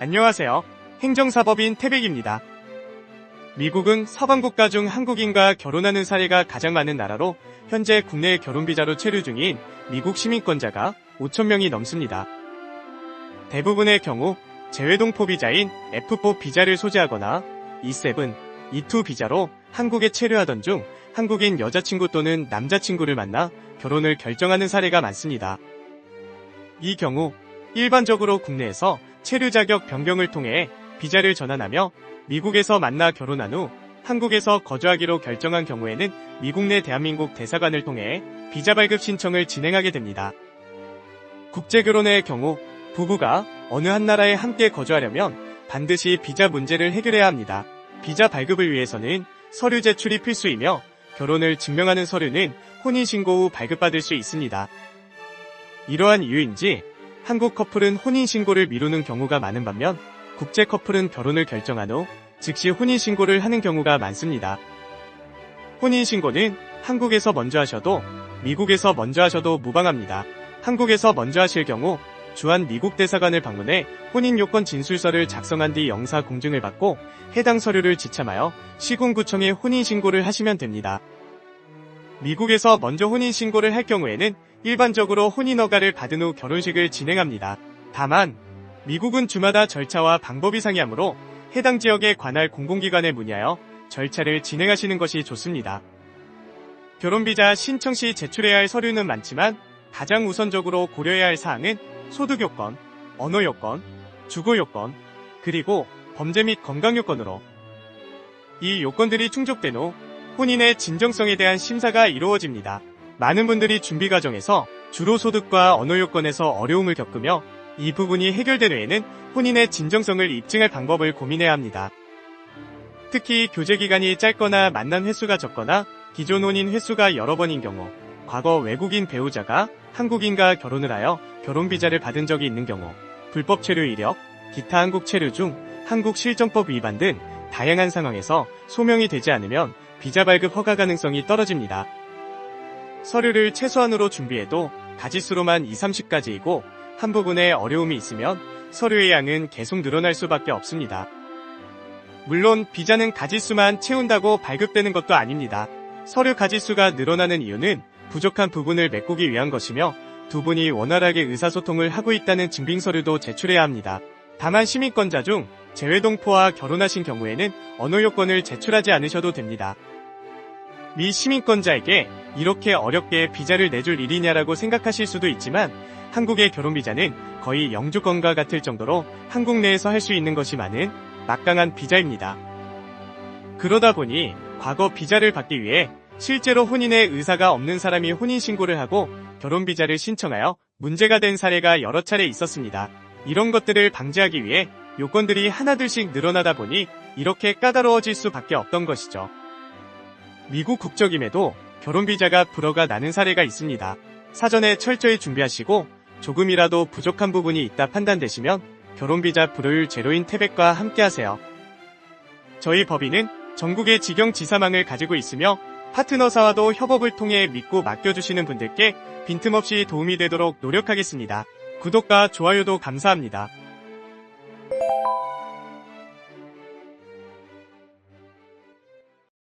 안녕하세요. 행정사법인 태백입니다. 미국은 서방국가 중 한국인과 결혼하는 사례가 가장 많은 나라로 현재 국내 결혼비자로 체류 중인 미국 시민권자가 5,000명이 넘습니다. 대부분의 경우 재외동포 비자인 F4 비자를 소지하거나 E7, E2 비자로 한국에 체류하던 중 한국인 여자친구 또는 남자친구를 만나 결혼을 결정하는 사례가 많습니다. 이 경우 일반적으로 국내에서 체류 자격 변경을 통해 비자를 전환하며 미국에서 만나 결혼한 후 한국에서 거주하기로 결정한 경우에는 미국 내 대한민국 대사관을 통해 비자 발급 신청을 진행하게 됩니다. 국제결혼의 경우 부부가 어느 한 나라에 함께 거주하려면 반드시 비자 문제를 해결해야 합니다. 비자 발급을 위해서는 서류 제출이 필수이며 결혼을 증명하는 서류는 혼인신고 후 발급받을 수 있습니다. 이러한 이유인지 한국 커플은 혼인신고를 미루는 경우가 많은 반면 국제 커플은 결혼을 결정한 후 즉시 혼인신고를 하는 경우가 많습니다. 혼인신고는 한국에서 먼저 하셔도 미국에서 먼저 하셔도 무방합니다. 한국에서 먼저 하실 경우 주한 미국 대사관을 방문해 혼인요건 진술서를 작성한 뒤 영사 공증을 받고 해당 서류를 지참하여 시군구청에 혼인신고를 하시면 됩니다. 미국에서 먼저 혼인신고를 할 경우에는 일반적으로 혼인허가를 받은 후 결혼식을 진행합니다. 다만 미국은 주마다 절차와 방법이 상이하므로 해당 지역의 관할 공공기관에 문의하여 절차를 진행하시는 것이 좋습니다. 결혼비자 신청 시 제출해야 할 서류는 많지만 가장 우선적으로 고려해야 할 사항은 소득요건, 언어요건, 주거요건, 그리고 범죄 및 건강요건으로 이 요건들이 충족된 후 혼인의 진정성에 대한 심사가 이루어집니다. 많은 분들이 준비 과정에서 주로 소득과 언어 요건에서 어려움을 겪으며 이 부분이 해결된 후에는 혼인의 진정성을 입증할 방법을 고민해야 합니다. 특히 교제 기간이 짧거나 만난 횟수가 적거나 기존 혼인 횟수가 여러 번인 경우, 과거 외국인 배우자가 한국인과 결혼을 하여 결혼비자를 받은 적이 있는 경우, 불법 체류 이력, 기타 한국 체류 중 한국 실정법 위반 등 다양한 상황에서 소명이 되지 않으면 비자 발급 허가 가능성이 떨어집니다. 서류를 최소한으로 준비해도 가지수로만 2~30가지이고 한 부분에 어려움이 있으면 서류의 양은 계속 늘어날 수밖에 없습니다. 물론 비자는 가지수만 채운다고 발급되는 것도 아닙니다. 서류 가지수가 늘어나는 이유는 부족한 부분을 메꾸기 위한 것이며 두 분이 원활하게 의사소통을 하고 있다는 증빙서류도 제출해야 합니다. 다만 시민권자 중 재외동포와 결혼하신 경우에는 언어 요건을 제출하지 않으셔도 됩니다. 미 시민권자에게 이렇게 어렵게 비자를 내줄 일이냐라고 생각하실 수도 있지만 한국의 결혼비자는 거의 영주권과 같을 정도로 한국 내에서 할 수 있는 것이 많은 막강한 비자입니다. 그러다 보니 과거 비자를 받기 위해 실제로 혼인의 의사가 없는 사람이 혼인신고를 하고 결혼비자를 신청하여 문제가 된 사례가 여러 차례 있었습니다. 이런 것들을 방지하기 위해 요건들이 하나둘씩 늘어나다 보니 이렇게 까다로워질 수밖에 없던 것이죠. 미국 국적임에도 결혼비자가 불허가 나는 사례가 있습니다. 사전에 철저히 준비하시고 조금이라도 부족한 부분이 있다 판단되시면 결혼비자 불허율 제로인 태백과 함께하세요. 저희 법인은 전국의 직영지사망을 가지고 있으며 파트너사와도 협업을 통해 믿고 맡겨주시는 분들께 빈틈없이 도움이 되도록 노력하겠습니다. 구독과 좋아요도 감사합니다.